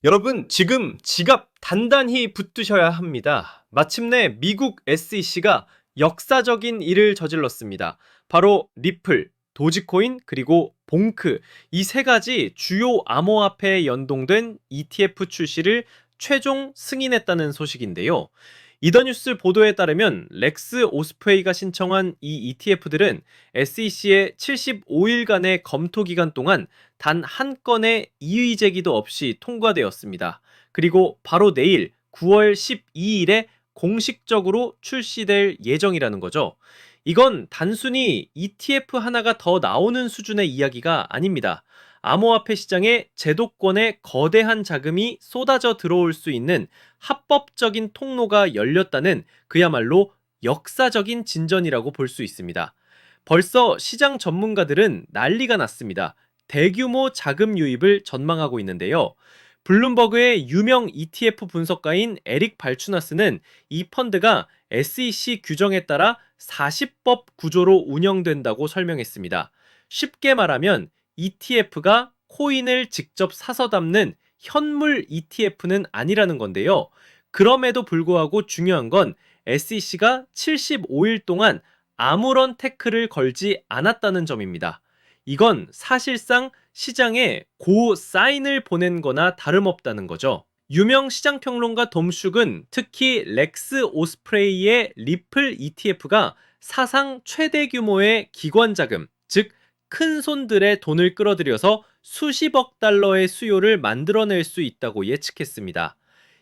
여러분, 지금 지갑 단단히 붙드셔야 합니다. 마침내 미국 SEC가 역사적인 일을 저질렀습니다. 바로 리플, 도지코인, 그리고 봉크, 이 세 가지 주요 암호화폐에 연동된 ETF 출시를 최종 승인했다는 소식인데요. 이더뉴스 보도에 따르면 렉스 오스프레이가 신청한 이 ETF들은 SEC의 75일간의 검토 기간 동안 단 한 건의 이의 제기도 없이 통과되었습니다. 그리고 바로 내일 9월 12일에 공식적으로 출시될 예정이라는 거죠. 이건 단순히 ETF 하나가 더 나오는 수준의 이야기가 아닙니다. 암호화폐 시장에 제도권의 거대한 자금이 쏟아져 들어올 수 있는 합법적인 통로가 열렸다는 그야말로 역사적인 진전이라고 볼 수 있습니다. 벌써 시장 전문가들은 난리가 났습니다. 대규모 자금 유입을 전망하고 있는데요. 블룸버그의 유명 ETF 분석가인 에릭 발추나스는 이 펀드가 SEC 규정에 따라 40법 구조로 운영된다고 설명했습니다. 쉽게 말하면 ETF가 코인을 직접 사서 담는 현물 ETF는 아니라는 건데요. 그럼에도 불구하고 중요한 건 SEC가 75일 동안 아무런 태클을 걸지 않았다는 점입니다. 이건 사실상 시장에 고 사인을 보낸 거나 다름없다는 거죠. 유명 시장평론가 돔슈은 특히 렉스 오스프레이의 리플 ETF가 사상 최대 규모의 기관 자금, 즉 큰 손들의 돈을 끌어들여서 수십억 달러의 수요를 만들어낼 수 있다고 예측했습니다.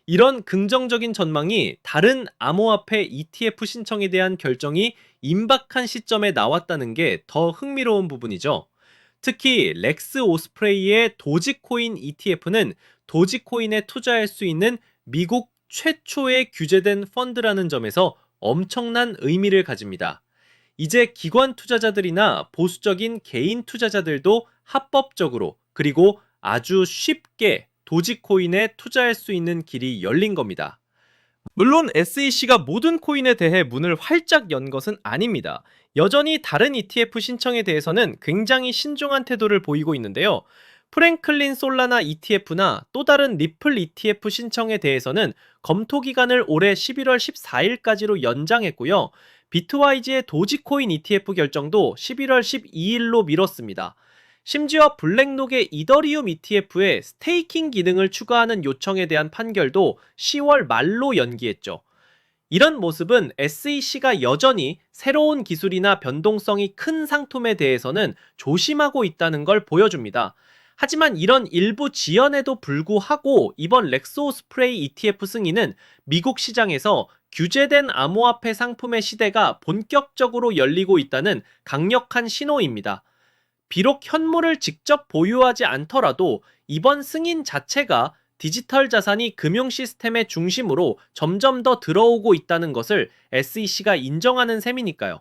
이런 긍정적인 전망이 다른 암호화폐 ETF 신청에 대한 결정이 임박한 시점에 나왔다는 게 더 흥미로운 부분이죠. 특히 렉스 오스프레이의 도지코인 ETF는 도지코인에 투자할 수 있는 미국 최초의 규제된 펀드라는 점에서 엄청난 의미를 가집니다. 이제 기관 투자자들이나 보수적인 개인 투자자들도 합법적으로 그리고 아주 쉽게 도지코인에 투자할 수 있는 길이 열린 겁니다. 물론 SEC가 모든 코인에 대해 문을 활짝 연 것은 아닙니다. 여전히 다른 ETF 신청에 대해서는 굉장히 신중한 태도를 보이고 있는데요. 프랭클린 솔라나 ETF나 또 다른 리플 ETF 신청에 대해서는 검토 기간을 올해 11월 14일까지로 연장했고요. 비트와이즈의 도지코인 ETF 결정도 11월 12일로 미뤘습니다. 심지어 블랙록의 이더리움 ETF에 스테이킹 기능을 추가하는 요청에 대한 판결도 10월 말로 연기했죠. 이런 모습은 SEC가 여전히 새로운 기술이나 변동성이 큰 상품에 대해서는 조심하고 있다는 걸 보여줍니다. 하지만 이런 일부 지연에도 불구하고 이번 렉소스프레이 ETF 승인은 미국 시장에서 규제된 암호화폐 상품의 시대가 본격적으로 열리고 있다는 강력한 신호입니다. 비록 현물을 직접 보유하지 않더라도 이번 승인 자체가 디지털 자산이 금융 시스템의 중심으로 점점 더 들어오고 있다는 것을 SEC가 인정하는 셈이니까요.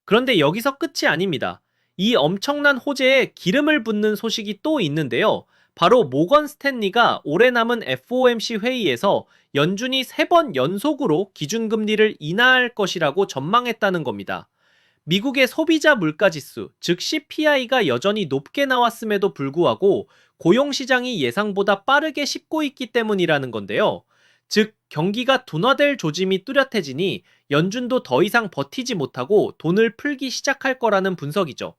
그런데 여기서 끝이 아닙니다. 이 엄청난 호재에 기름을 붓는 소식이 또 있는데요. 바로 모건 스탠리가 올해 남은 FOMC 회의에서 연준이 3번 연속으로 기준금리를 인하할 것이라고 전망했다는 겁니다. 미국의 소비자 물가지수, 즉 CPI가 여전히 높게 나왔음에도 불구하고 고용시장이 예상보다 빠르게 식고 있기 때문이라는 건데요. 즉, 경기가 둔화될 조짐이 뚜렷해지니 연준도 더 이상 버티지 못하고 돈을 풀기 시작할 거라는 분석이죠.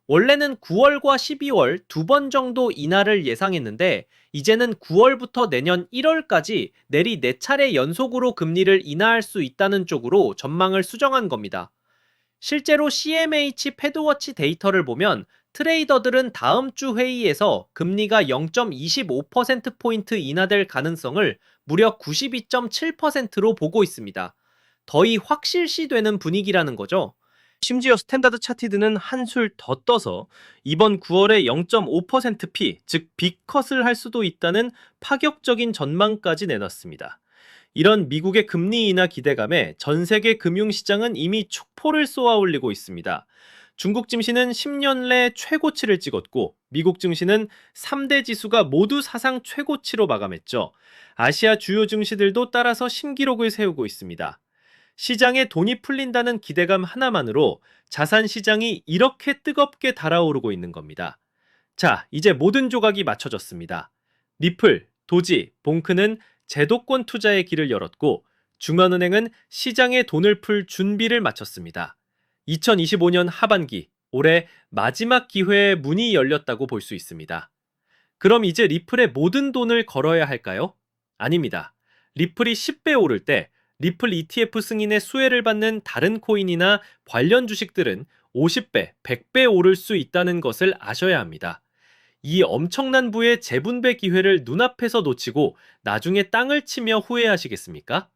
원래는 9월과 12월 2번 정도 인하를 예상했는데 이제는 9월부터 내년 1월까지 내리 4차례 연속으로 금리를 인하할 수 있다는 쪽으로 전망을 수정한 겁니다. 실제로 CMH 패드워치 데이터를 보면 트레이더들은 다음 주 회의에서 금리가 0.25%포인트 인하될 가능성을 무려 92.7%로 보고 있습니다. 거의 확실시되는 분위기라는 거죠. 심지어 스탠다드 차티드는 한술 더 떠서 이번 9월에 0.5%P, 즉 빅컷을 할 수도 있다는 파격적인 전망까지 내놨습니다. 이런 미국의 금리 인하 기대감에 전 세계 금융시장은 이미 축포를 쏘아올리고 있습니다. 중국 증시는 10년 내 최고치를 찍었고 미국 증시는 3대 지수가 모두 사상 최고치로 마감했죠. 아시아 주요 증시들도 따라서 신기록을 세우고 있습니다. 시장에 돈이 풀린다는 기대감 하나만으로 자산 시장이 이렇게 뜨겁게 달아오르고 있는 겁니다. 자, 이제 모든 조각이 맞춰졌습니다. 리플, 도지, 봉크는 제도권 투자의 길을 열었고 중앙은행은 시장에 돈을 풀 준비를 마쳤습니다. 2025년 하반기, 올해 마지막 기회에 문이 열렸다고 볼 수 있습니다. 그럼 이제 리플에 모든 돈을 걸어야 할까요? 아닙니다. 리플이 10배 오를 때 리플 ETF 승인의 수혜를 받는 다른 코인이나 관련 주식들은 50배, 100배 오를 수 있다는 것을 아셔야 합니다. 이 엄청난 부의 재분배 기회를 눈앞에서 놓치고 나중에 땅을 치며 후회하시겠습니까?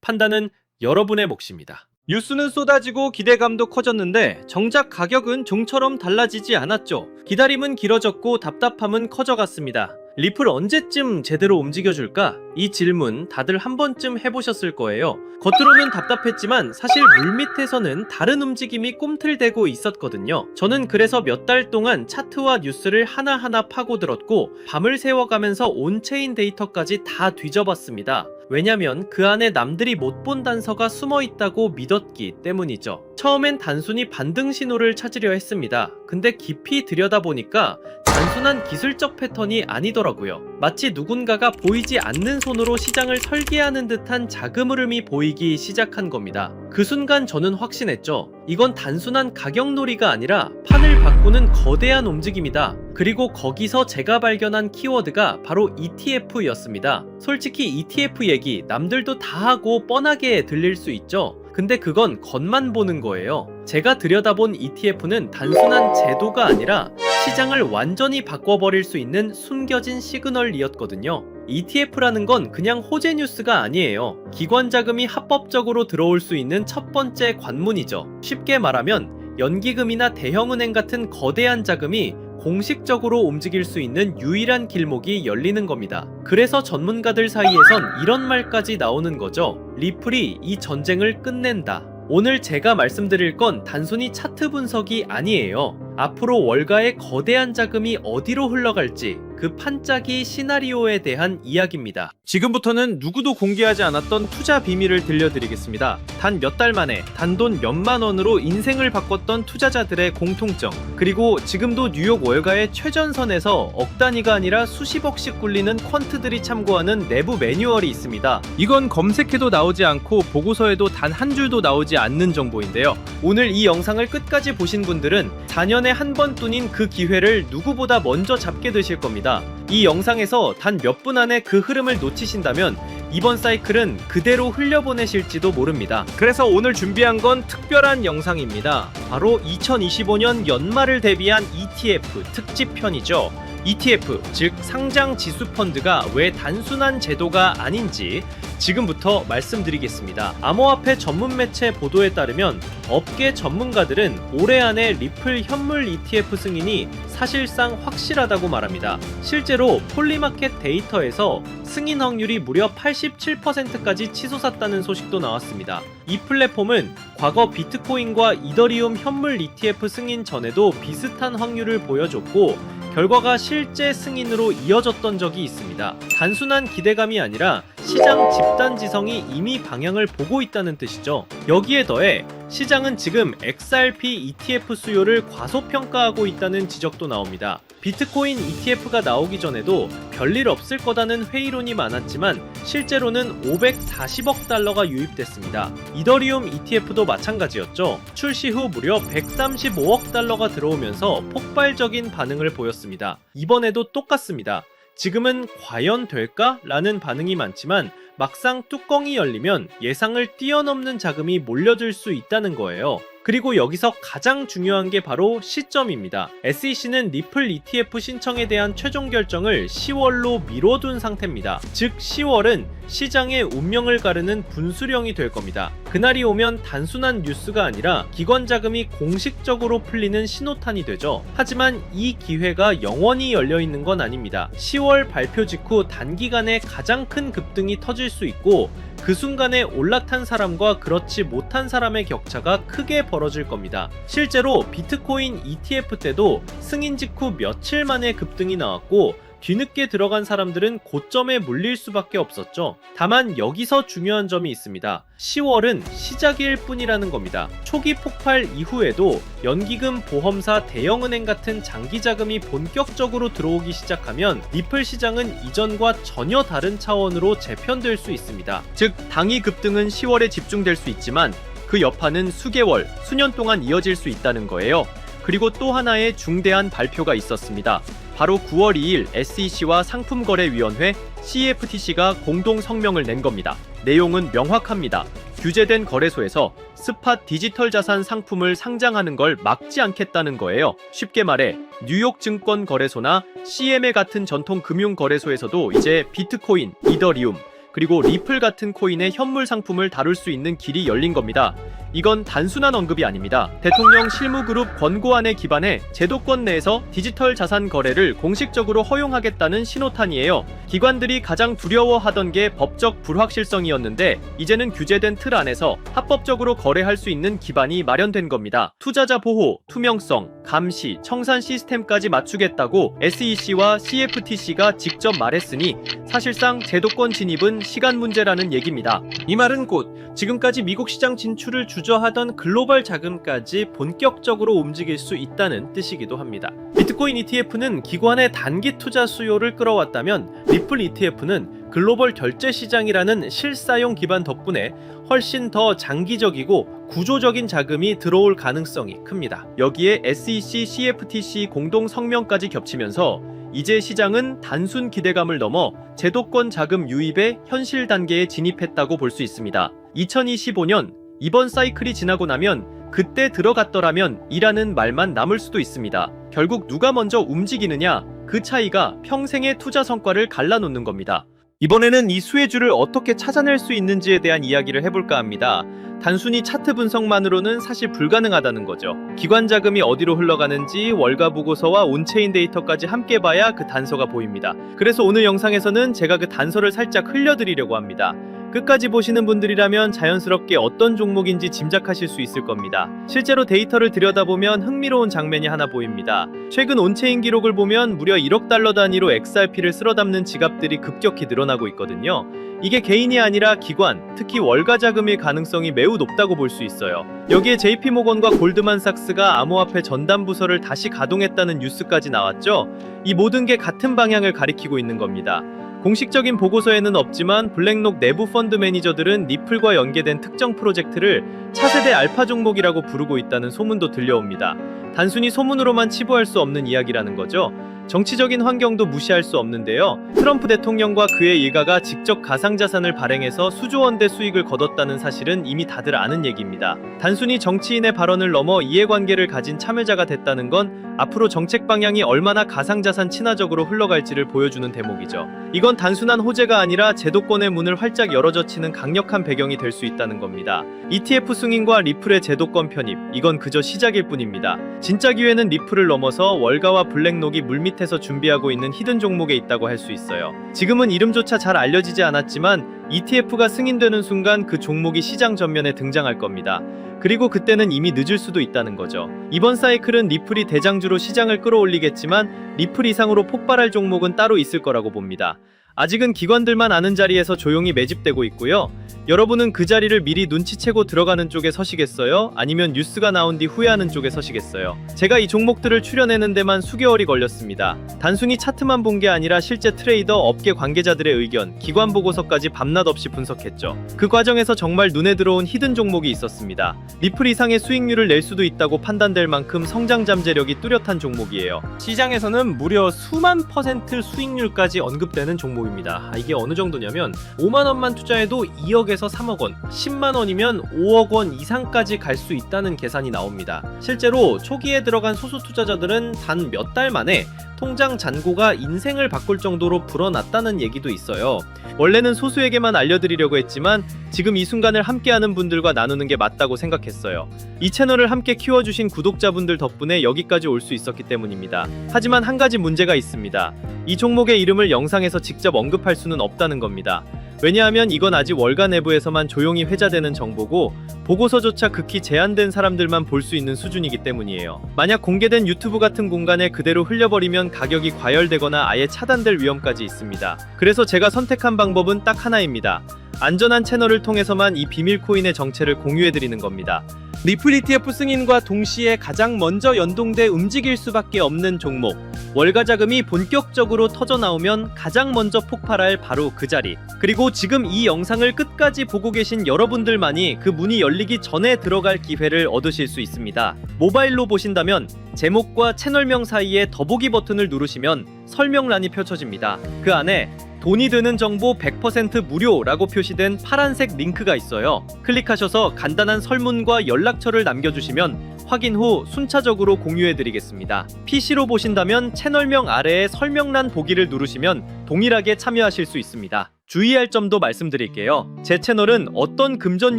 판단은 여러분의 몫입니다. 뉴스는 쏟아지고 기대감도 커졌는데 정작 가격은 종처럼 달라지지 않았죠. 기다림은 길어졌고 답답함은 커져갔습니다. 리플 언제쯤 제대로 움직여줄까? 이 질문 다들 한 번쯤 해보셨을 거예요. 겉으로는 답답했지만 사실 물밑에서는 다른 움직임이 꿈틀대고 있었거든요. 저는 그래서 몇 달 동안 차트와 뉴스를 하나하나 파고들었고 밤을 새워가면서 온체인 데이터까지 다 뒤져봤습니다. 왜냐면 그 안에 남들이 못 본 단서가 숨어 있다고 믿었기 때문이죠. 처음엔 단순히 반등 신호를 찾으려 했습니다. 근데 깊이 들여다보니까 단순한 기술적 패턴이 아니더라고요. 마치 누군가가 보이지 않는 손으로 시장을 설계하는 듯한 자금 흐름이 보이기 시작한 겁니다. 그 순간 저는 확신했죠. 이건 단순한 가격놀이가 아니라 판을 바꾸는 거대한 움직임이다. 그리고 거기서 제가 발견한 키워드가 바로 ETF였습니다. 솔직히 ETF 얘기 남들도 다 하고 뻔하게 들릴 수 있죠. 근데 그건 겉만 보는 거예요. 제가 들여다본 ETF는 단순한 제도가 아니라 시장을 완전히 바꿔버릴 수 있는 숨겨진 시그널이었거든요. ETF라는 건 그냥 호재 뉴스가 아니에요. 기관 자금이 합법적으로 들어올 수 있는 첫 번째 관문이죠. 쉽게 말하면 연기금이나 대형은행 같은 거대한 자금이 공식적으로 움직일 수 있는 유일한 길목이 열리는 겁니다. 그래서 전문가들 사이에선 이런 말까지 나오는 거죠. 리플이 이 전쟁을 끝낸다. 오늘 제가 말씀드릴 건 단순히 차트 분석이 아니에요. 앞으로 월가의 거대한 자금이 어디로 흘러갈지 그 판짜기 시나리오에 대한 이야기입니다. 지금부터는 누구도 공개하지 않았던 투자 비밀을 들려드리겠습니다. 단 몇 달 만에 단돈 몇만 원으로 인생을 바꿨던 투자자들의 공통점, 그리고 지금도 뉴욕 월가의 최전선에서 억 단위가 아니라 수십억씩 굴리는 퀀트들이 참고하는 내부 매뉴얼이 있습니다. 이건 검색해도 나오지 않고 보고서에도 단 한 줄도 나오지 않는 정보인데요. 오늘 이 영상을 끝까지 보신 분들은 4년에 한 번뿐인 그 기회를 누구보다 먼저 잡게 되실 겁니다. 이 영상에서 단 몇 분 안에 그 흐름을 놓치신다면 이번 사이클은 그대로 흘려보내실지도 모릅니다. 그래서 오늘 준비한 건 특별한 영상입니다. 바로 2025년 연말을 대비한 ETF 특집편이죠. ETF, 즉 상장 지수 펀드가 왜 단순한 제도가 아닌지 지금부터 말씀드리겠습니다. 암호화폐 전문 매체 보도에 따르면 업계 전문가들은 올해 안에 리플 현물 ETF 승인이 사실상 확실하다고 말합니다. 실제로 폴리마켓 데이터에서 승인 확률이 무려 87%까지 치솟았다는 소식도 나왔습니다. 이 플랫폼은 과거 비트코인과 이더리움 현물 ETF 승인 전에도 비슷한 확률을 보여줬고 결과가 실제 승인으로 이어졌던 적이 있습니다. 단순한 기대감이 아니라 시장 집단지성이 이미 방향을 보고 있다는 뜻이죠. 여기에 더해 시장은 지금 XRP ETF 수요를 과소평가하고 있다는 지적도 나옵니다. 비트코인 ETF가 나오기 전에도 별일 없을 거다는 회의론이 많았지만 실제로는 540억 달러가 유입됐습니다. 이더리움 ETF도 마찬가지였죠. 출시 후 무려 135억 달러가 들어오면서 폭발적인 반응을 보였습니다. 이번에도 똑같습니다. 지금은 과연 될까? 라는 반응이 많지만 막상 뚜껑이 열리면 예상을 뛰어넘는 자금이 몰려들 수 있다는 거예요. 그리고 여기서 가장 중요한 게 바로 시점입니다. SEC는 리플 ETF 신청에 대한 최종 결정을 10월로 미뤄둔 상태입니다. 즉 10월은 시장의 운명을 가르는 분수령이 될 겁니다. 그날이 오면 단순한 뉴스가 아니라 기관 자금이 공식적으로 풀리는 신호탄이 되죠. 하지만 이 기회가 영원히 열려있는 건 아닙니다. 10월 발표 직후 단기간에 가장 큰 급등이 터질 수 있고 그 순간에 올라탄 사람과 그렇지 못한 사람의 격차가 크게 벌어질 겁니다. 실제로 비트코인 ETF 때도 승인 직후 며칠 만에 급등이 나왔고 뒤늦게 들어간 사람들은 고점에 몰릴 수밖에 없었죠. 다만 여기서 중요한 점이 있습니다. 10월은 시작일 뿐이라는 겁니다. 초기 폭발 이후에도 연기금, 보험사, 대형은행 같은 장기 자금이 본격적으로 들어오기 시작하면 리플 시장은 이전과 전혀 다른 차원으로 재편될 수 있습니다. 즉, 당이 급등은 10월에 집중될 수 있지만 그 여파는 수개월, 수년 동안 이어질 수 있다는 거예요. 그리고 또 하나의 중대한 발표가 있었습니다. 바로 9월 2일 SEC와 상품거래위원회 CFTC가 공동 성명을 낸 겁니다. 내용은 명확합니다. 규제된 거래소에서 스팟 디지털 자산 상품을 상장하는 걸 막지 않겠다는 거예요. 쉽게 말해 뉴욕 증권 거래소나 CME 같은 전통 금융 거래소에서도 이제 비트코인, 이더리움, 그리고 리플 같은 코인의 현물 상품을 다룰 수 있는 길이 열린 겁니다. 이건 단순한 언급이 아닙니다. 대통령 실무그룹 권고안에 기반해 제도권 내에서 디지털 자산 거래를 공식적으로 허용하겠다는 신호탄이에요. 기관들이 가장 두려워하던 게 법적 불확실성이었는데 이제는 규제된 틀 안에서 합법적으로 거래할 수 있는 기반이 마련된 겁니다. 투자자 보호, 투명성, 감시, 청산 시스템까지 맞추겠다고 SEC와 CFTC가 직접 말했으니 사실상 제도권 진입은 시간 문제라는 얘기입니다. 이 말은 곧 지금까지 미국 시장 진출을 주저하던 글로벌 자금까지 본격적으로 움직일 수 있다는 뜻이기도 합니다. 비트코인 ETF는 기관의 단기 투자 수요를 끌어왔다면 리플 ETF는 글로벌 결제 시장이라는 실사용 기반 덕분에 훨씬 더 장기적이고 구조적인 자금이 들어올 가능성이 큽니다. 여기에 SEC, CFTC 공동 성명까지 겹치면서 이제 시장은 단순 기대감을 넘어 제도권 자금 유입의 현실 단계에 진입했다고 볼 수 있습니다. 2025년 이번 사이클이 지나고 나면 그때 들어갔더라면 이라는 말만 남을 수도 있습니다. 결국 누가 먼저 움직이느냐, 그 차이가 평생의 투자 성과를 갈라놓는 겁니다. 이번에는 이 수혜주를 어떻게 찾아낼 수 있는지에 대한 이야기를 해볼까 합니다. 단순히 차트 분석만으로는 사실 불가능하다는 거죠. 기관 자금이 어디로 흘러가는지 월가 보고서와 온체인 데이터까지 함께 봐야 그 단서가 보입니다. 그래서 오늘 영상에서는 제가 그 단서를 살짝 흘려드리려고 합니다. 끝까지 보시는 분들이라면 자연스럽게 어떤 종목인지 짐작하실 수 있을 겁니다. 실제로 데이터를 들여다보면 흥미로운 장면이 하나 보입니다. 최근 온체인 기록을 보면 무려 1억 달러 단위로 XRP를 쓸어 담는 지갑들이 급격히 늘어나고 있거든요. 이게 개인이 아니라 기관, 특히 월가 자금일 가능성이 매우 높다고 볼 수 있어요. 여기에 JP모건과 골드만삭스가 암호화폐 전담 부서를 다시 가동했다는 뉴스까지 나왔죠. 이 모든 게 같은 방향을 가리키고 있는 겁니다. 공식적인 보고서에는 없지만 블랙록 내부 펀드 매니저들은 리플과 연계된 특정 프로젝트를 차세대 알파 종목이라고 부르고 있다는 소문도 들려옵니다. 단순히 소문으로만 치부할 수 없는 이야기라는 거죠. 정치적인 환경도 무시할 수 없는데요. 트럼프 대통령과 그의 일가가 직접 가상자산을 발행해서 수조 원대 수익을 거뒀다는 사실은 이미 다들 아는 얘기입니다. 단순히 정치인의 발언을 넘어 이해관계를 가진 참여자가 됐다는 건 앞으로 정책 방향이 얼마나 가상자산 친화적으로 흘러갈지를 보여주는 대목이죠. 이건 단순한 호재가 아니라 제도권의 문을 활짝 열어젖히는 강력한 배경이 될 수 있다는 겁니다. ETF 승인과 리플의 제도권 편입, 이건 그저 시작일 뿐입니다. 진짜 기회는 리플을 넘어서 월가와 블랙록이 물밑에서 준비하고 있는 히든 종목에 있다고 할 수 있어요. 지금은 이름조차 잘 알려지지 않았지만 ETF가 승인되는 순간 그 종목이 시장 전면에 등장할 겁니다. 그리고 그때는 이미 늦을 수도 있다는 거죠. 이번 사이클은 리플이 대장주로 시장을 끌어올리겠지만 리플 이상으로 폭발할 종목은 따로 있을 거라고 봅니다. 아직은 기관들만 아는 자리에서 조용히 매집되고 있고요. 여러분은 그 자리를 미리 눈치채고 들어가는 쪽에 서시겠어요? 아니면 뉴스가 나온 뒤 후회하는 쪽에 서시겠어요? 제가 이 종목들을 추려내는 데만 수개월이 걸렸습니다. 단순히 차트만 본 게 아니라 실제 트레이더, 업계 관계자들의 의견, 기관 보고서까지 밤낮 없이 분석했죠. 그 과정에서 정말 눈에 들어온 히든 종목이 있었습니다. 리플 이상의 수익률을 낼 수도 있다고 판단될 만큼 성장 잠재력이 뚜렷한 종목이에요. 시장에서는 무려 수만 % 수익률까지 언급되는 종목입니다. 이게 어느 정도냐면 5만 원만 투자해도 2억에서 3억 원, 10만 원이면 5억 원 이상까지 갈 수 있다는 계산이 나옵니다. 실제로 초기에 들어간 소수 투자자들은 단 몇 달 만에 통장 잔고가 인생을 바꿀 정도로 불어났다는 얘기도 있어요. 원래는 소수에게만 알려드리려고 했지만 지금 이 순간을 함께하는 분들과 나누는 게 맞다고 생각했어요. 이 채널을 함께 키워주신 구독자분들 덕분에 여기까지 올 수 있었기 때문입니다. 하지만 한 가지 문제가 있습니다. 이 종목의 이름을 영상에서 직접 언급할 수는 없다는 겁니다. 왜냐하면 이건 아직 월가 내부에서만 조용히 회자되는 정보고 보고서조차 극히 제한된 사람들만 볼 수 있는 수준이기 때문이에요. 만약 공개된 유튜브 같은 공간에 그대로 흘려버리면 가격이 과열되거나 아예 차단될 위험까지 있습니다. 그래서 제가 선택한 방법은 딱 하나입니다. 안전한 채널을 통해서만 이 비밀 코인의 정체를 공유해드리는 겁니다. 리플 ETF 승인과 동시에 가장 먼저 연동돼 움직일 수밖에 없는 종목. 월가 자금이 본격적으로 터져 나오면 가장 먼저 폭발할 바로 그 자리. 그리고 지금 이 영상을 끝까지 보고 계신 여러분들만이 그 문이 열리기 전에 들어갈 기회를 얻으실 수 있습니다. 모바일로 보신다면 제목과 채널명 사이에 더보기 버튼을 누르시면 설명란이 펼쳐집니다. 그 안에 돈이 드는 정보 100% 무료라고 표시된 파란색 링크가 있어요. 클릭하셔서 간단한 설문과 연락처를 남겨주시면 확인 후 순차적으로 공유해드리겠습니다. PC로 보신다면 채널명 아래에 설명란 보기를 누르시면 동일하게 참여하실 수 있습니다. 주의할 점도 말씀드릴게요. 제 채널은 어떤 금전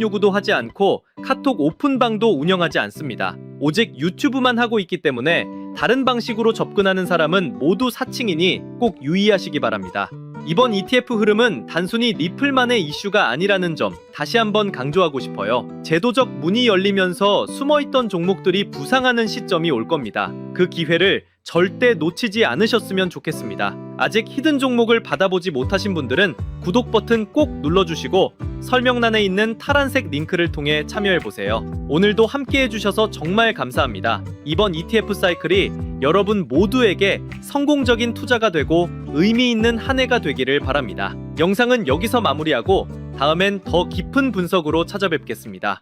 요구도 하지 않고 카톡 오픈방도 운영하지 않습니다. 오직 유튜브만 하고 있기 때문에 다른 방식으로 접근하는 사람은 모두 사칭이니 꼭 유의하시기 바랍니다. 이번 ETF 흐름은 단순히 리플만의 이슈가 아니라는 점 다시 한번 강조하고 싶어요. 제도적 문이 열리면서 숨어있던 종목들이 부상하는 시점이 올 겁니다. 그 기회를 절대 놓치지 않으셨으면 좋겠습니다. 아직 히든 종목을 받아보지 못하신 분들은 구독 버튼 꼭 눌러주시고 설명란에 있는 파란색 링크를 통해 참여해보세요. 오늘도 함께 해주셔서 정말 감사합니다. 이번 ETF 사이클이 여러분 모두에게 성공적인 투자가 되고 의미 있는 한 해가 되기를 바랍니다. 영상은 여기서 마무리하고 다음엔 더 깊은 분석으로 찾아뵙겠습니다.